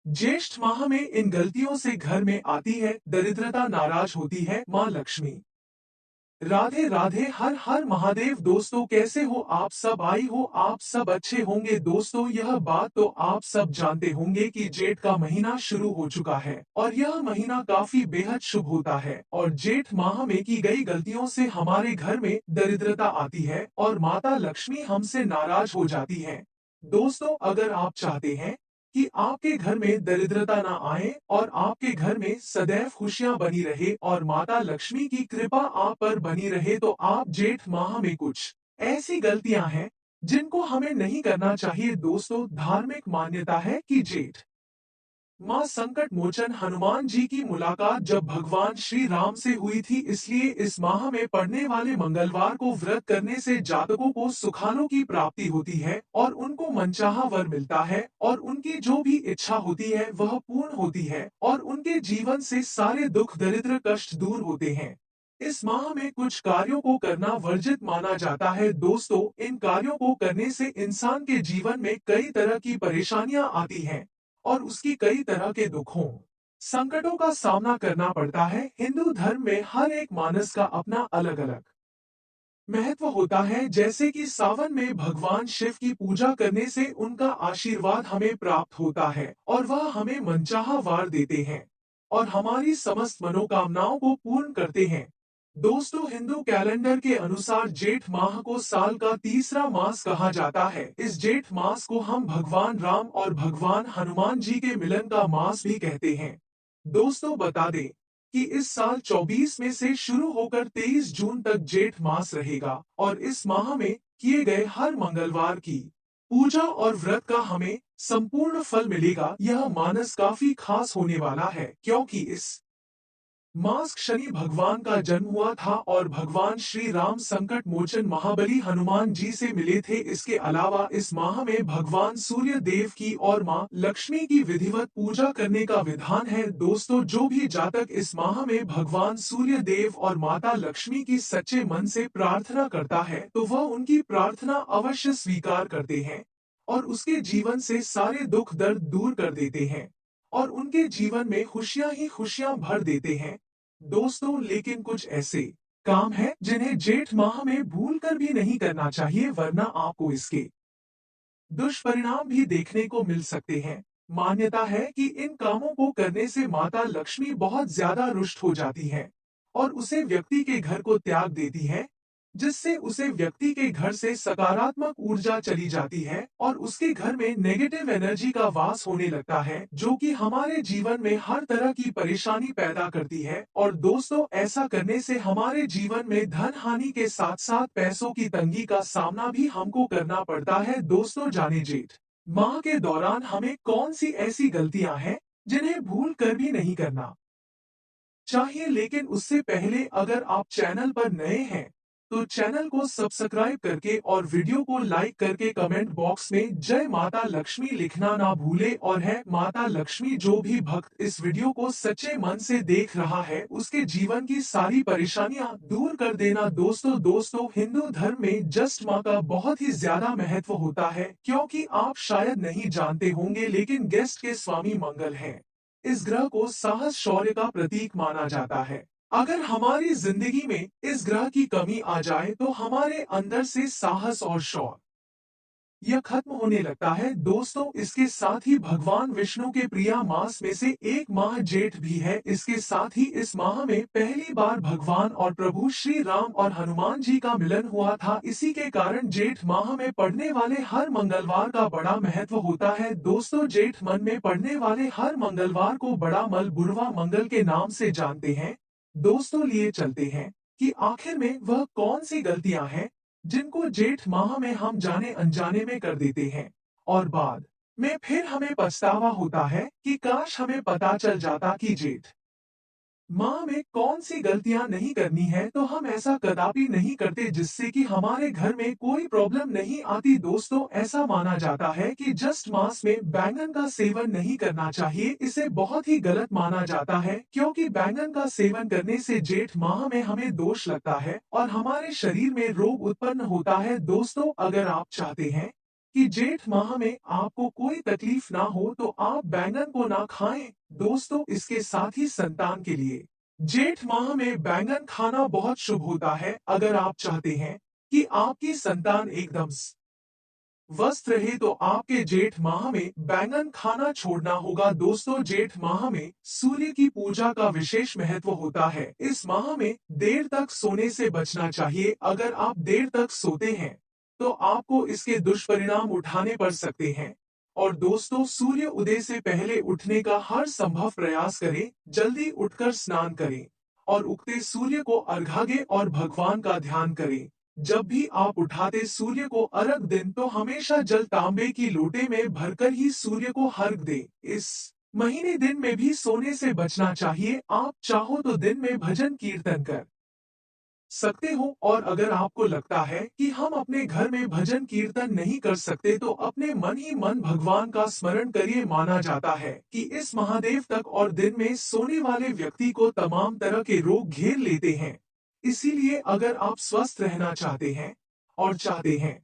ज्येष्ठ माह में इन गलतियों से घर में आती है दरिद्रता, नाराज होती है माँ लक्ष्मी। राधे राधे, हर हर महादेव। दोस्तों कैसे हो आप सब? आई हो आप सब अच्छे होंगे। दोस्तों यह बात तो आप सब जानते होंगे कि जेठ का महीना शुरू हो चुका है और यह महीना काफी बेहद शुभ होता है। और जेठ माह में की गई गलतियों से हमारे घर में दरिद्रता आती है और माता लक्ष्मी हमसे नाराज हो जाती है। दोस्तों अगर आप चाहते हैं कि आपके घर में दरिद्रता ना आए और आपके घर में सदैव खुशियां बनी रहे और माता लक्ष्मी की कृपा आप पर बनी रहे, तो आप जेठ माह में कुछ ऐसी गलतियां हैं जिनको हमें नहीं करना चाहिए। दोस्तों धार्मिक मान्यता है कि जेठ माँ संकट मोचन हनुमान जी की मुलाकात जब भगवान श्री राम से हुई थी, इसलिए इस माह में पड़ने वाले मंगलवार को व्रत करने से जातकों को सुखानों की प्राप्ति होती है और उनको मनचाहा वर मिलता है और उनकी जो भी इच्छा होती है वह पूर्ण होती है और उनके जीवन से सारे दुख दरिद्र कष्ट दूर होते हैं। इस माह में कुछ कार्यों को करना वर्जित माना जाता है। दोस्तों इन कार्यों को करने से इंसान के जीवन में कई तरह की परेशानियां आती हैं और उसकी कई तरह के दुखों संकटों का सामना करना पड़ता है। हिंदू धर्म में हर एक मानस का अपना अलग अलग महत्व होता है। जैसे कि सावन में भगवान शिव की पूजा करने से उनका आशीर्वाद हमें प्राप्त होता है और वह हमें मनचाहा वर देते हैं और हमारी समस्त मनोकामनाओं को पूर्ण करते हैं। दोस्तों हिंदू कैलेंडर के अनुसार जेठ माह को साल का तीसरा मास कहा जाता है। इस जेठ मास को हम भगवान राम और भगवान हनुमान जी के मिलन का मास भी कहते हैं। दोस्तों बता दें कि इस साल 24 में से शुरू होकर 23 जून तक जेठ मास रहेगा और इस माह में किए गए हर मंगलवार की पूजा और व्रत का हमें संपूर्ण फल मिलेगा। यह मानस काफी खास होने वाला है क्योंकि इस मास शनि भगवान का जन्म हुआ था और भगवान श्री राम संकट मोचन महाबली हनुमान जी से मिले थे। इसके अलावा इस माह में भगवान सूर्य देव की और मां लक्ष्मी की विधिवत पूजा करने का विधान है। दोस्तों जो भी जातक इस माह में भगवान सूर्य देव और माता लक्ष्मी की सच्चे मन से प्रार्थना करता है तो वह उनकी प्रार्थना अवश्य स्वीकार करते हैं और उसके जीवन से सारे दुख दर्द दूर कर देते हैं और उनके जीवन में खुशियां ही खुशियां भर देते हैं। दोस्तों लेकिन कुछ ऐसे काम हैं जिन्हें जेठ माह में भूल कर भी नहीं करना चाहिए, वरना आपको इसके दुष्परिणाम भी देखने को मिल सकते हैं। मान्यता है कि इन कामों को करने से माता लक्ष्मी बहुत ज्यादा रुष्ट हो जाती है और उसे व्यक्ति के घर को त्याग देती है, जिससे उसे व्यक्ति के घर से सकारात्मक ऊर्जा चली जाती है और उसके घर में नेगेटिव एनर्जी का वास होने लगता है, जो कि हमारे जीवन में हर तरह की परेशानी पैदा करती है। और दोस्तों ऐसा करने से हमारे जीवन में धन हानि के साथ साथ पैसों की तंगी का सामना भी हमको करना पड़ता है। दोस्तों जाने जेठ माह के दौरान हमें कौन सी ऐसी गलतियां हैं जिन्हें भूल कर भी नहीं करना चाहिए, लेकिन उससे पहले अगर आप चैनल पर नए हैं तो चैनल को सब्सक्राइब करके और वीडियो को लाइक करके कमेंट बॉक्स में जय माता लक्ष्मी लिखना ना भूले। और है माता लक्ष्मी, जो भी भक्त इस वीडियो को सच्चे मन से देख रहा है उसके जीवन की सारी परेशानियां दूर कर देना। दोस्तों हिंदू धर्म में जस्ट माँ का बहुत ही ज्यादा महत्व होता है, क्योंकि आप शायद नहीं जानते होंगे लेकिन गेस्ट के स्वामी मंगल हैं। इस ग्रह को साहस शौर्य का प्रतीक माना जाता है। अगर हमारी जिंदगी में इस ग्रह की कमी आ जाए तो हमारे अंदर से साहस और शौर्य यह खत्म होने लगता है। दोस्तों इसके साथ ही भगवान विष्णु के प्रिय मास में से एक माह जेठ भी है। इसके साथ ही इस माह में पहली बार भगवान और प्रभु श्री राम और हनुमान जी का मिलन हुआ था। इसी के कारण जेठ माह में पड़ने वाले हर मंगलवार का बड़ा महत्व होता है। दोस्तों जेठ मन में पड़ने वाले हर मंगलवार को बड़ा मल बुढ़वा मंगल के नाम से जानते हैं। दोस्तों लिए चलते हैं कि आखिर में वह कौन सी गलतियां हैं जिनको जेठ माह में हम जाने अनजाने में कर देते हैं और बाद में फिर हमें पछतावा होता है कि काश हमें पता चल जाता कि जेठ माह में कौन सी गलतियां नहीं करनी है तो हम ऐसा कदापि नहीं करते, जिससे कि हमारे घर में कोई प्रॉब्लम नहीं आती। दोस्तों ऐसा माना जाता है कि जस्ट मास में बैंगन का सेवन नहीं करना चाहिए। इसे बहुत ही गलत माना जाता है क्योंकि बैंगन का सेवन करने से जेठ माह में हमें दोष लगता है और हमारे शरीर में रोग उत्पन्न होता है। दोस्तों अगर आप चाहते हैं कि जेठ माह में आपको कोई तकलीफ ना हो तो आप बैंगन को ना खाएं। दोस्तों, इसके साथ ही संतान के लिए जेठ माह में बैंगन खाना बहुत शुभ होता है। अगर आप चाहते हैं कि आपकी संतान एकदम स्वस्थ रहे तो आपके जेठ माह में बैंगन खाना छोड़ना होगा। दोस्तों, जेठ माह में सूर्य की पूजा का विशेष महत्व होता है। इस माह में देर तक सोने से बचना चाहिए। अगर आप देर तक सोते हैं तो आपको इसके दुष्परिणाम उठाने पड़ सकते हैं। और दोस्तों, सूर्य उदय से पहले उठने का हर संभव प्रयास करें। जल्दी उठकर स्नान करें और उगते सूर्य को अर्घा दें और भगवान का ध्यान करें। जब भी आप उठाते सूर्य को अर्घ दें तो हमेशा जल तांबे की लोटे में भरकर ही सूर्य को अर्घ दें। इस महीने दिन में भी सोने से बचना चाहिए। आप चाहो तो दिन में भजन कीर्तन कर सकते हो। और अगर आपको लगता है कि हम अपने घर में भजन कीर्तन नहीं कर सकते तो अपने मन ही मन भगवान का स्मरण करिए। माना जाता है कि इस महादेव तक और दिन में सोने वाले व्यक्ति को तमाम तरह के रोग घेर लेते हैं। इसीलिए अगर आप स्वस्थ रहना चाहते हैं और चाहते हैं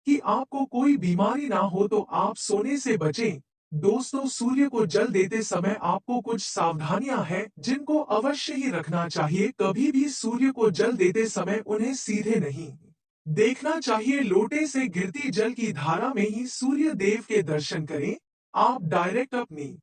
कि आपको कोई बीमारी ना हो तो आप सोने से बचें। दोस्तों, सूर्य को जल देते समय आपको कुछ सावधानियां हैं जिनको अवश्य ही रखना चाहिए। कभी भी सूर्य को जल देते समय उन्हें सीधे नहीं देखना चाहिए। लोटे से गिरती जल की धारा में ही सूर्य देव के दर्शन करें। आप डायरेक्ट अपनी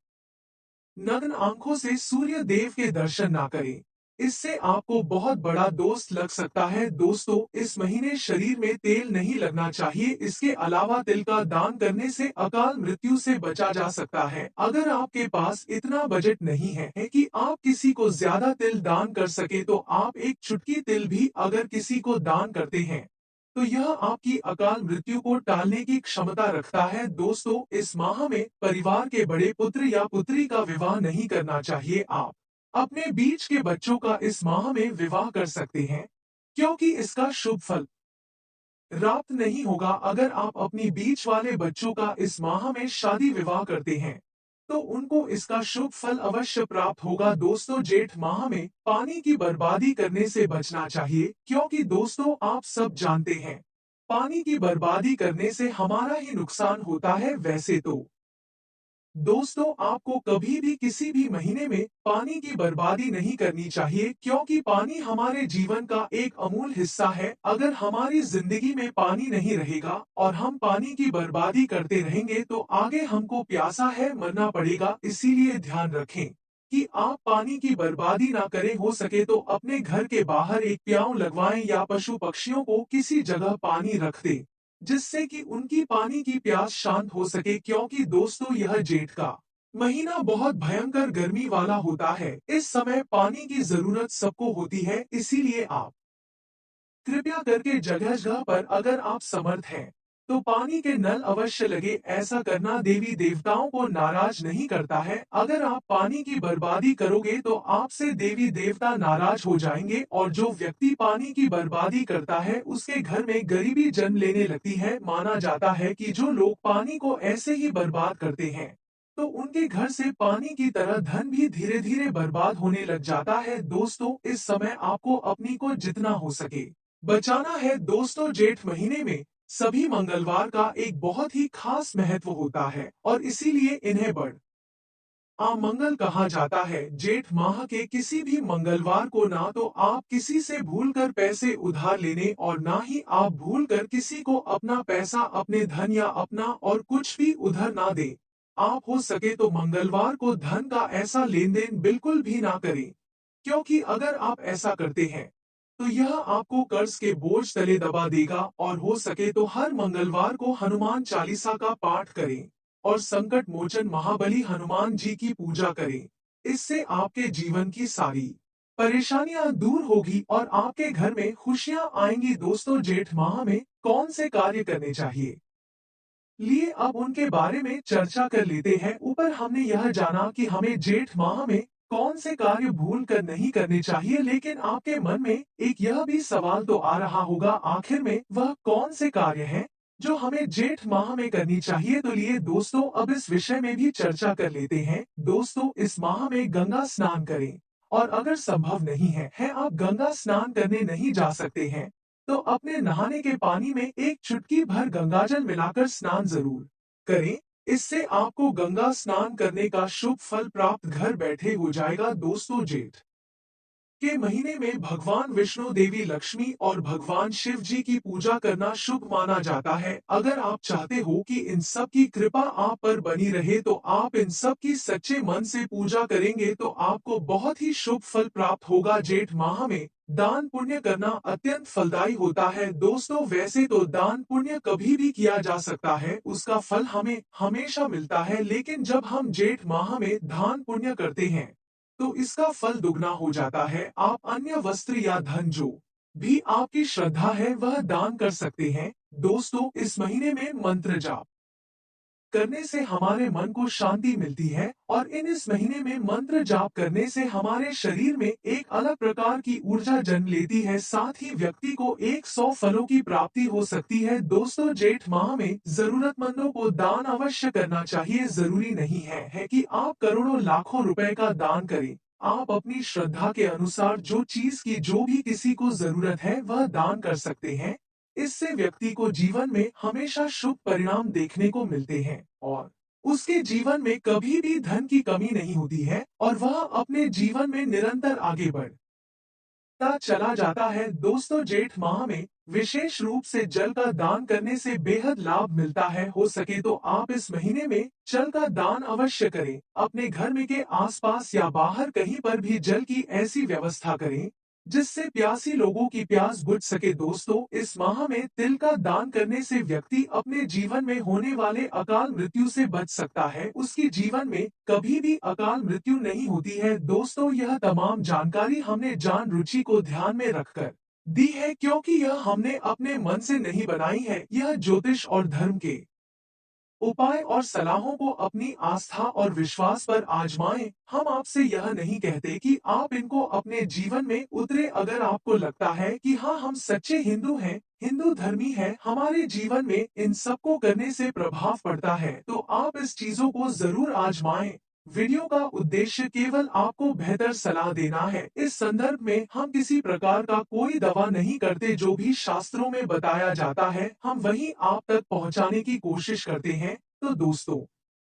नग्न आंखों से सूर्य देव के दर्शन ना करें। इससे आपको बहुत बड़ा दोष लग सकता है। दोस्तों, इस महीने शरीर में तेल नहीं लगना चाहिए। इसके अलावा तिल का दान करने से अकाल मृत्यु से बचा जा सकता है। अगर आपके पास इतना बजट नहीं है कि आप किसी को ज्यादा तिल दान कर सके तो आप एक चुटकी तिल भी अगर किसी को दान करते हैं तो यह आपकी अकाल मृत्यु को टालने की क्षमता रखता है। दोस्तों, इस माह में परिवार के बड़े पुत्र या पुत्री का विवाह नहीं करना चाहिए। आप अपने बीच के बच्चों का इस माह में विवाह कर सकते हैं क्योंकि इसका शुभ फल प्राप्त नहीं होगा। अगर आप अपनी बीच वाले बच्चों का इस माह में शादी विवाह करते हैं तो उनको इसका शुभ फल अवश्य प्राप्त होगा। दोस्तों, जेठ माह में पानी की बर्बादी करने से बचना चाहिए क्योंकि दोस्तों, आप सब जानते हैं पानी की बर्बादी करने से हमारा ही नुकसान होता है। वैसे तो दोस्तों, आपको कभी भी किसी भी महीने में पानी की बर्बादी नहीं करनी चाहिए क्योंकि पानी हमारे जीवन का एक अमूल हिस्सा है। अगर हमारी जिंदगी में पानी नहीं रहेगा और हम पानी की बर्बादी करते रहेंगे तो आगे हमको प्यासा है मरना पड़ेगा। इसीलिए ध्यान रखें कि आप पानी की बर्बादी ना करें। हो सके तो अपने घर के बाहर एक प्याऊ लगवाएं या पशु पक्षियों को किसी जगह पानी रख दें जिससे कि उनकी पानी की प्यास शांत हो सके। क्योंकि दोस्तों, यह जेठ का महीना बहुत भयंकर गर्मी वाला होता है। इस समय पानी की जरूरत सबको होती है। इसीलिए आप कृपया करके जगह जगह पर अगर आप समर्थ हैं तो पानी के नल अवश्य लगे। ऐसा करना देवी देवताओं को नाराज नहीं करता है। अगर आप पानी की बर्बादी करोगे तो आपसे देवी देवता नाराज हो जाएंगे और जो व्यक्ति पानी की बर्बादी करता है उसके घर में गरीबी जन्म लेने लगती है। माना जाता है कि जो लोग पानी को ऐसे ही बर्बाद करते हैं तो उनके घर से पानी की तरह धन भी धीरे धीरे बर्बाद होने लग जाता है। दोस्तों, इस समय आपको अपनी को जितना हो सके बचाना है। दोस्तों, जेठ महीने में सभी मंगलवार का एक बहुत ही खास महत्व होता है और इसीलिए इन्हें बड़ मंगल कहा जाता है। जेठ माह के किसी भी मंगलवार को ना तो आप किसी से भूलकर पैसे उधार लेने और ना ही आप भूलकर किसी को अपना पैसा, अपने धन या अपना और कुछ भी उधार ना दें। आप हो सके तो मंगलवार को धन का ऐसा लेन देन बिल्कुल भी ना करें क्योंकि अगर आप ऐसा करते हैं तो यह आपको कर्ज के बोझ तले दबा देगा। और हो सके तो हर मंगलवार को हनुमान चालीसा का पाठ करें और संकट मोचन महाबली हनुमान जी की पूजा करें। इससे आपके जीवन की सारी परेशानियां दूर होगी और आपके घर में खुशियां आएंगी। दोस्तों, जेठ माह में कौन से कार्य करने चाहिए लिए अब उनके बारे में चर्चा कर लेते हैं। ऊपर हमने यह जाना कि हमें जेठ माह में कौन से कार्य भूल कर नहीं करने चाहिए, लेकिन आपके मन में एक यह भी सवाल तो आ रहा होगा आखिर में वह कौन से कार्य हैं जो हमें जेठ माह में करनी चाहिए। तो लिए दोस्तों, अब इस विषय में भी चर्चा कर लेते हैं। दोस्तों, इस माह में गंगा स्नान करें और अगर संभव नहीं है आप गंगा स्नान करने नहीं जा सकते हैं तो अपने नहाने के पानी में एक चुटकी भर गंगाजल मिलाकर स्नान जरूर करें। इससे आपको गंगा स्नान करने का शुभ फल प्राप्त घर बैठे हो जाएगा। दोस्तों, जेठ के महीने में भगवान विष्णु, देवी लक्ष्मी और भगवान शिव जी की पूजा करना शुभ माना जाता है। अगर आप चाहते हो कि इन सब की कृपा आप पर बनी रहे तो आप इन सब की सच्चे मन से पूजा करेंगे तो आपको बहुत ही शुभ फल प्राप्त होगा। जेठ माह में दान पुण्य करना अत्यंत फलदायी होता है। दोस्तों, वैसे तो दान पुण्य कभी भी किया जा सकता है, उसका फल हमें हमेशा मिलता है, लेकिन जब हम जेठ माह में दान पुण्य करते हैं तो इसका फल दुगना हो जाता है। आप अन्य वस्त्र या धन जो भी आपकी श्रद्धा है वह दान कर सकते हैं। दोस्तों, इस महीने में मंत्र जाप करने से हमारे मन को शांति मिलती है और इस महीने में मंत्र जाप करने से हमारे शरीर में एक अलग प्रकार की ऊर्जा जन्म लेती है। साथ ही व्यक्ति को 100 फलों की प्राप्ति हो सकती है। दोस्तों, जेठ माह में जरूरतमंदों को दान अवश्य करना चाहिए। जरूरी नहीं है कि आप करोड़ों लाखों रुपए का दान करें। आप अपनी श्रद्धा के अनुसार जो चीज की जो भी किसी को जरूरत है वह दान कर सकते हैं। इससे व्यक्ति को जीवन में हमेशा शुभ परिणाम देखने को मिलते हैं और उसके जीवन में कभी भी धन की कमी नहीं होती है और वह अपने जीवन में निरंतर आगे बढ़ता चला जाता है। दोस्तों, जेठ माह में विशेष रूप से जल का दान करने से बेहद लाभ मिलता है। हो सके तो आप इस महीने में जल का दान अवश्य करें। अपने घर में के आसपास या बाहर कहीं पर भी जल की ऐसी व्यवस्था करें जिससे प्यासी लोगों की प्यास बुझ सके। दोस्तों, इस माह में तिल का दान करने से व्यक्ति अपने जीवन में होने वाले अकाल मृत्यु से बच सकता है। उसकी जीवन में कभी भी अकाल मृत्यु नहीं होती है। दोस्तों, यह तमाम जानकारी हमने जान रुचि को ध्यान में रखकर दी है, क्योंकि यह हमने अपने मन से नहीं बनाई है। यह ज्योतिष और धर्म के उपाय और सलाहों को अपनी आस्था और विश्वास पर आजमाएं। हम आपसे यह नहीं कहते कि आप इनको अपने जीवन में उतरे। अगर आपको लगता है कि हाँ, हम सच्चे हिंदू हैं, हिंदू धर्मी हैं, हमारे जीवन में इन सबको करने से प्रभाव पड़ता है, तो आप इस चीजों को जरूर आजमाएं। वीडियो का उद्देश्य केवल आपको बेहतर सलाह देना है। इस संदर्भ में हम किसी प्रकार का कोई दवा नहीं करते। जो भी शास्त्रों में बताया जाता है हम वही आप तक पहुंचाने की कोशिश करते हैं। तो दोस्तों,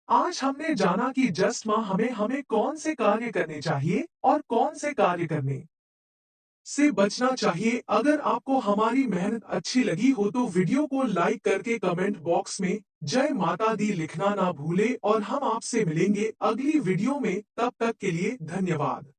आज हमने जाना कि जस्ट माह हमें हमें कौन से कार्य करने चाहिए और कौन से कार्य करने से बचना चाहिए। अगर आपको हमारी मेहनत अच्छी लगी हो तो वीडियो को लाइक करके कमेंट बॉक्स में जय माता दी लिखना ना भूले और हम आपसे मिलेंगे अगली वीडियो में। तब तक के लिए धन्यवाद।